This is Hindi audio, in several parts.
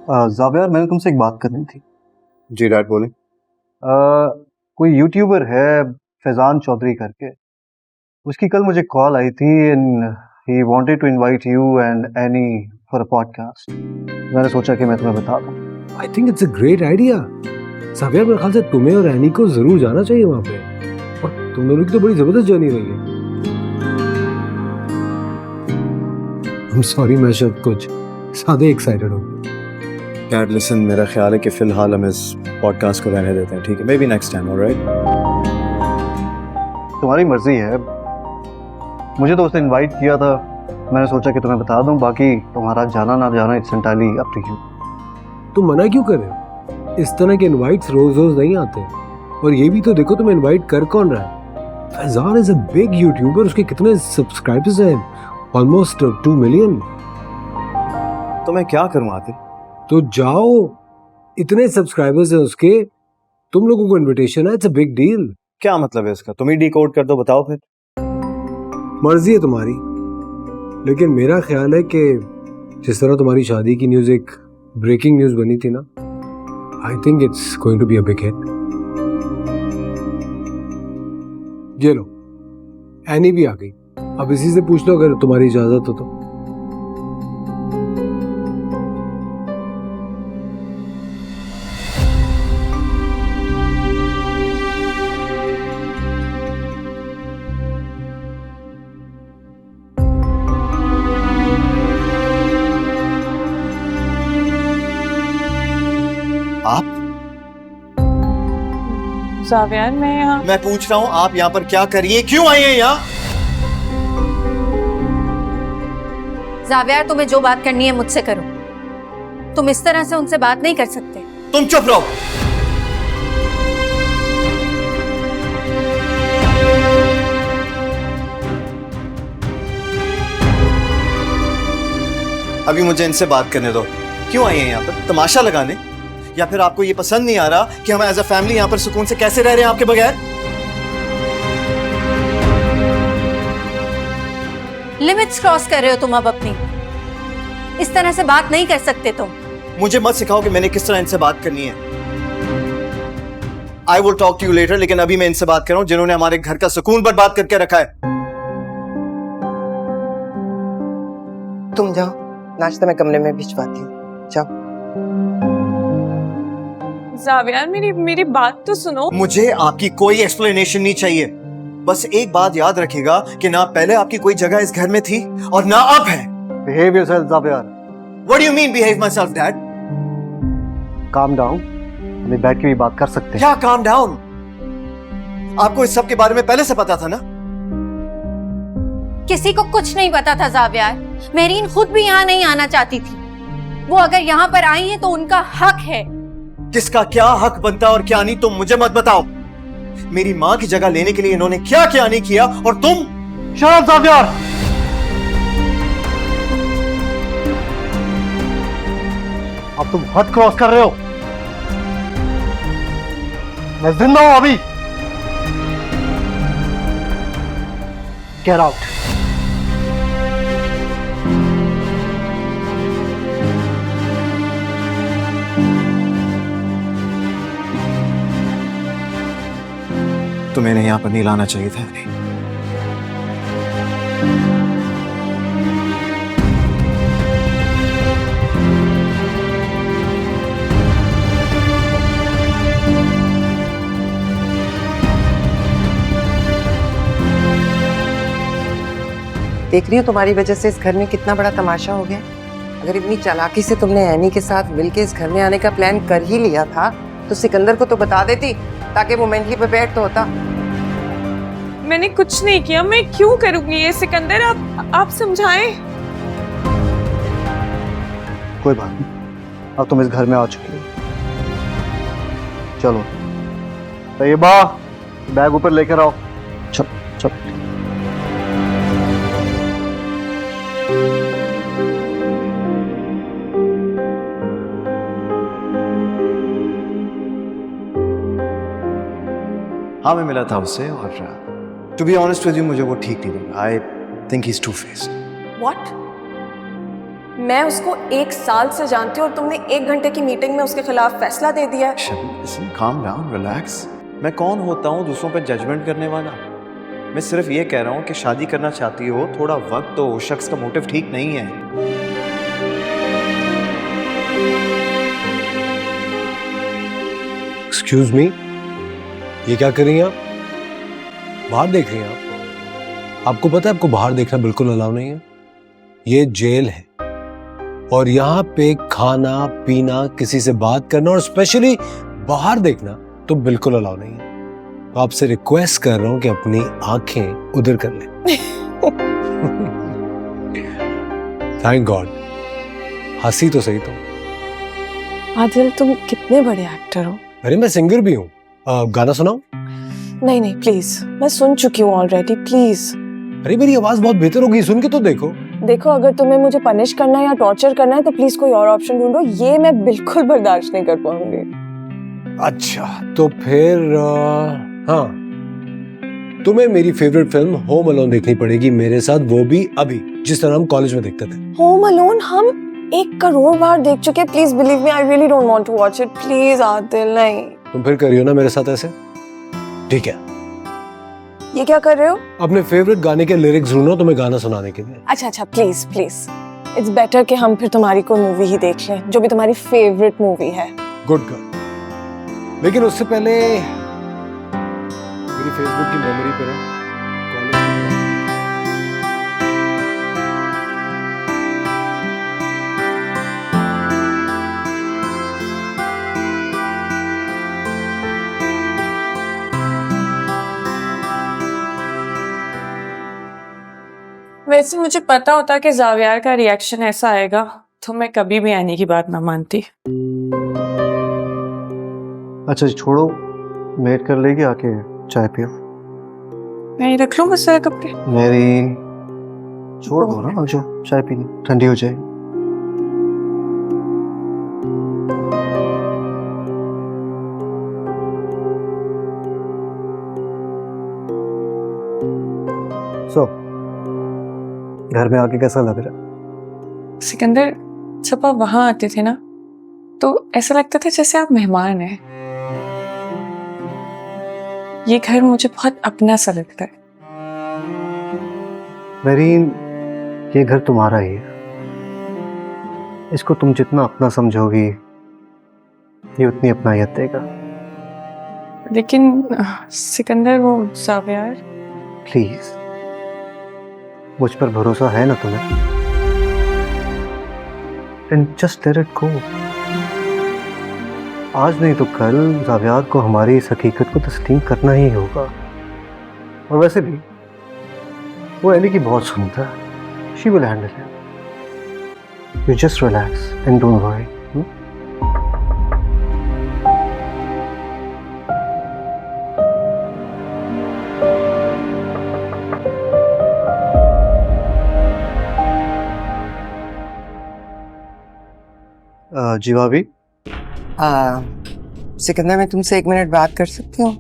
जावियर, मैंने तुमसे एक बात करनी थी। जी डैड बोले। कोई यूट्यूबर है फैजान चौधरी करके, उसकी कल मुझे कॉल आई थी and he wanted to invite you and Annie for a podcast. मैंने सोचा कि मैं तुम्हें बता दूं। I think it's a great idea. Javier, मेरे ख्याल से तुम्हें और एनी को जरूर जाना चाहिए वहाँ पे। और तुम दोनों की तो बड़ी जबरदस्त जर्नी रही है। I'm sorry, मैं शायद कुछ ज़्यादा एक्साइटेड हूँ। डैड लिसन, मेरा ख्याल है कि फिलहाल हम इस पॉडकास्ट को रहने देते हैं, ठीक है? May be next time, alright? तुम्हारी मर्जी है। मुझे तो उसने इनवाइट किया था, मैंने सोचा कि तुम्हें बता दूं। बाकी तुम्हारा जाना ना जाना it's entirely up to you. तुम मना क्यों कर रहे हो? इस तरह के इनवाइट्स रोज रोज नहीं आते। और ये भी तो देखो तुम इनवाइट कर कौन रहा है। Faizan is a big YouTuber, उसके कितने सब्सक्राइबर्स हैं? Almost 2 million. तो मैं क्या करूँ आतिफ? तो जाओ, इतने सब्सक्राइबर्स हैं उसके, तुम लोगों को इनविटेशन है, इट्स अ बिग डील। क्या मतलब है इसका? तुम ही डिकोड कर दो, बताओ फिर। मर्जी है तुम्हारी, लेकिन मेरा ख्याल है कि जिस तरह तुम्हारी शादी की न्यूज़ एक ब्रेकिंग न्यूज़ बनी थी ना, I think it's going to be a big hit. ये लो, एनी भी आ गई। अब इसी से पूछ लो अगर तुम्हारी इजाजत हो तो। आप? जावियर, मैं पूछ रहा हूँ आप यहाँ पर क्या करिए, क्यों आई हैं यहाँ? जावियर, तुम्हें जो बात करनी है मुझसे करो। तुम इस तरह से उनसे बात नहीं कर सकते। तुम चुप रहो। अभी मुझे इनसे बात करने दो। क्यों आई हैं यहाँ पर? तमाशा लगाने? या फिर आपको ये पसंद नहीं आ रहा कि हम एज अ फैमिली यहाँ पर सुकून से कैसे रह रहे हैं आपके बगैर? लिमिट्स क्रॉस कर रहे हो तुम अब अपनी। इस तरह से बात नहीं कर सकते तुम। मुझे मत सिखाओ कि मैंने किस तरह इनसे बात करनी है। I will talk to you later, लेकिन अभी मैं इनसे बात कर रहा हूं जिन्होंने हमारे घर का सुकून बर्बाद करके रखा है। तुम जाओ, नाश्ता मैं कमरे में भिजवाती हूँ। जाओ। जावियर, मेरी बात तो सुनो। मुझे आपकी कोई एक्सप्लेनेशन नहीं चाहिए। बस एक बात याद रखिएगा कि ना पहले आपकी कोई जगह इस घर में थी और ना अब है। Behave yourself Xavier. What do you mean behave myself, Dad? Calm down, हमें बैठ के भी बात कर सकते हैं। क्या काम डाउन? आपको इस सब के बारे में पहले से पता था ना? किसी को कुछ नहीं पता था जावियर। मेरीन खुद भी यहाँ नहीं आना चाहती थी। वो अगर यहाँ पर आई है तो उनका हक है। किसका क्या हक बनता और क्या नहीं, तुम मुझे मत बताओ। मेरी माँ की जगह लेने के लिए इन्होंने क्या क्या नहीं किया, और तुम? Shut up Xavier. अब तुम हद क्रॉस कर रहे हो। मैं जिंदा हूं अभी। Get out. तुम्हें यहाँ पर नहीं लाना चाहिए था। देख रही हो तुम्हारी वजह से इस घर में कितना बड़ा तमाशा हो गया। अगर इतनी चालाकी से तुमने एनी के साथ मिलके इस घर में आने का प्लान कर ही लिया था तो सिकंदर को तो बता देती, ताकि वो मेंटली प्रिपेयर्ड तो होता। मैंने कुछ नहीं किया, मैं क्यों करूंगी ये? सिकंदर, आप समझाएं। कोई बात नहीं, अब तुम इस घर में आ चुकी हो। चलो तैयबा, बैग ऊपर लेकर आओ। चलो चलो। हाँ, मैं मिला था उससे और to be honest with you मुझे वो ठीक नहीं लगा। I think he is two faced. What? मैं उसको 1 साल से जानती हूँ और तुमने 1 घंटे की मीटिंग में उसके खिलाफ फैसला दे दिया है। शबी, listen, calm down, relax. मैं कौन होता हूँ दूसरों पर जजमेंट करने वाला? मैं सिर्फ ये कह रहा हूँ कि शादी करना चाहती हो, थोड़ा वक्त दो। उस शख्स का मोटिव ठीक नहीं है। एक्सक्यूज मी, ये क्या कर रही हैं आप? बाहर देख रही हैं आप? आपको पता है आपको बाहर देखना बिल्कुल अलाउ नहीं है। ये जेल है और यहाँ पे खाना पीना, किसी से बात करना और स्पेशली बाहर देखना तो बिल्कुल अलाउ नहीं है। तो आपसे रिक्वेस्ट कर रहा हूँ कि अपनी आंखें उधर कर लें। थैंक गॉड, हंसी तो सही तो। आदिल, तुम कितने बड़े एक्टर हो। अरे मैं सिंगर भी हूँ, गाना सुनाऊं? नहीं नहीं प्लीज, मैं सुन चुकी हूँ ऑलरेडी, प्लीज। अरे मेरी आवाज बहुत बेहतर होगी, सुन के तो देखो। देखो, अगर तुम्हें मुझे पनिश करना है या टॉर्चर करना है तो प्लीज कोई और ऑप्शन ढूंढो, ये मैं बिल्कुल बर्दाश्त नहीं कर पाऊंगी। अच्छा तो फिर हाँ, तुम्हें मेरी फेवरेट फिल्म होम अलोन देखनी पड़ेगी मेरे साथ, वो भी अभी, जिस तरह हम कॉलेज में देखते थे। होम अलोन हम 1 करोड़ बार देख चुके, please believe me, I really don't want to watch it, please Adil. नहीं, तुम फिर करियो ना मेरे साथ ऐसे, ठीक है? ये क्या कर रहे हो? अपने फेवरेट गाने के लिरिक्स ढूंढो तुम्हें गाना सुनाने के लिए। अच्छा अच्छा, प्लीज प्लीज, इट्स बेटर कि हम फिर तुम्हारी कोई मूवी ही देख लें, जो भी तुम्हारी फेवरेट मूवी है। गुड गर्ल, लेकिन उससे पहले मेरी फेसबुक की मेमोरी पे रहो। वैसे मुझे पता होता कि जावियार का रिएक्शन ऐसा आएगा तो मैं कभी भी एनी की बात ना मानती। अच्छा छोड़ो, वेट कर लेगी, आके चाय पियो। मैं रख लूँ मुझसे कपड़े? मेरी छोड़ दो ना, जो चाय पीनी ठंडी हो जाएगी। सो घर में आके कैसा लग रहा है? सिकंदर, जब आप वहां आते थे ना तो ऐसा लगता था जैसे आप मेहमान हैं। ये घर मुझे बहुत अपना सा लगता है। मेरीन, ये घर तुम्हारा ही है, इसको तुम जितना अपना समझोगी ये उतनी अपनायत देगा। लेकिन सिकंदर, वो जावियार, प्लीज, मुझ पर भरोसा है ना तुम्हें? And just let it go. आज नहीं तो कल जावियार को हमारी इस हकीकत को तस्लीम करना ही होगा। और वैसे भी वो एनी की बहुत सुनता है, she will handle it. You just relax and don't worry. जी भाभी। सिकंदर, मैं तुमसे 1 मिनट बात कर सकती हूँ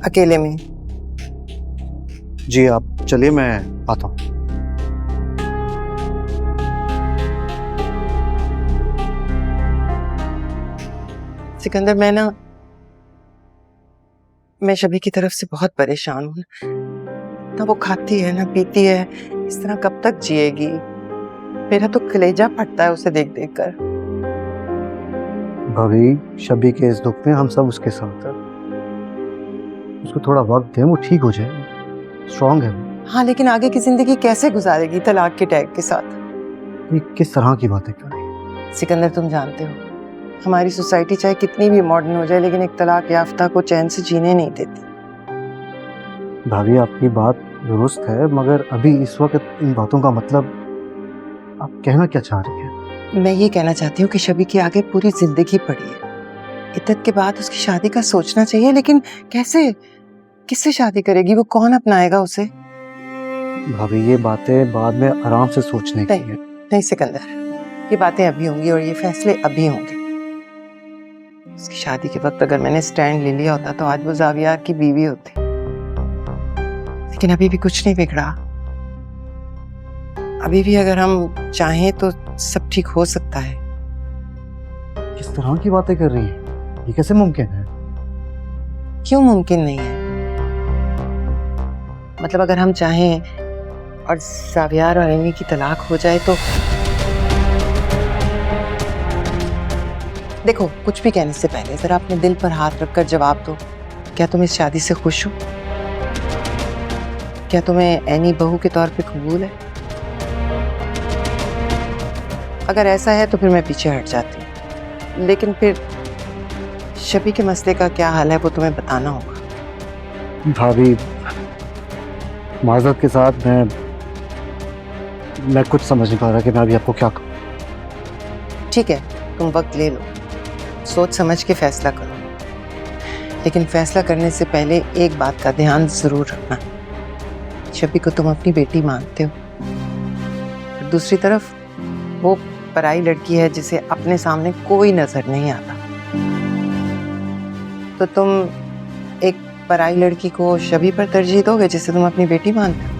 अकेले में? जी आप चलिए, मैं आता हूँ। सिकंदर, मैं शबी की तरफ से बहुत परेशान हूँ। ना वो खाती है ना पीती है, इस तरह कब तक जिएगी? मेरा तो कलेजा फटता है उसे देख देख कर। भाभी, शबी के इस दुख में हम सब उसके साथ हैं। उसको थोड़ा वक्त दें, वो ठीक हो जाएगी, स्ट्रांग है वो। हाँ, लेकिन आगे की जिंदगी कैसे गुजारेगी तलाक के टैग के साथ? ये किस तरह की बातें कर रही हैं? सिकंदर, तुम जानते हो हमारी सोसाइटी चाहे कितनी भी मॉडर्न हो जाए, लेकिन एक तलाक याफ्ता को चैन से जीने नहीं देती। भाभी, आपकी बात दुरुस्त है, मगर अभी इस वक्त इन बातों का मतलब आप कहना क्या चाह रही हैं? मैं ये कहना चाहती हूँ कि शबी के आगे पूरी जिंदगी पड़ी है। इद्दत के बाद उसकी शादी का सोचना चाहिए, लेकिन कैसे, किससे शादी करेगी वो? कौन अपनाएगा उसे? भाभी, ये बातें बाद में आराम से सोचने की नहीं, है। नहीं सिकंदर, ये बातें अभी होंगी और ये फैसले अभी होंगे। उसकी शादी के वक्त अगर मैंने स्टैंड ले लिया होता तो आज वो जावियार की बीवी होती। लेकिन अभी भी कुछ नहीं बिगड़ा। अभी भी अगर हम चाहें तो सब ठीक हो सकता है। किस तरह की बातें कर रही है? ये कैसे मुमकिन है? क्यों मुमकिन नहीं है? मतलब अगर हम चाहें और सावियार और एमी की तलाक हो जाए तो देखो, कुछ भी कहने से पहले जरा अपने दिल पर हाथ रखकर जवाब दो। क्या तुम इस शादी से खुश हो? क्या तुम्हें एनी बहू के तौर पे कबूल है? अगर ऐसा है तो फिर मैं पीछे हट जाती हूँ, लेकिन फिर शबी के मसले का क्या हाल है वो तुम्हें बताना होगा। भाभी, माजरत के साथ मैं कुछ समझ नहीं पा रहा कि मैं अभी आपको क्या कहूँ। ठीक है, तुम वक्त ले लो, सोच समझ के फैसला करो, लेकिन फैसला करने से पहले एक बात का ध्यान जरूर रखना। शबी को तुम अपनी बेटी मानते हो, और दूसरी तरफ वो पराई लड़की है जिसे अपने सामने कोई नजर नहीं आता। तो तुम एक पराई लड़की को शबी पर तरजीह दोगे जिसे तुम अपनी बेटी मानते हो?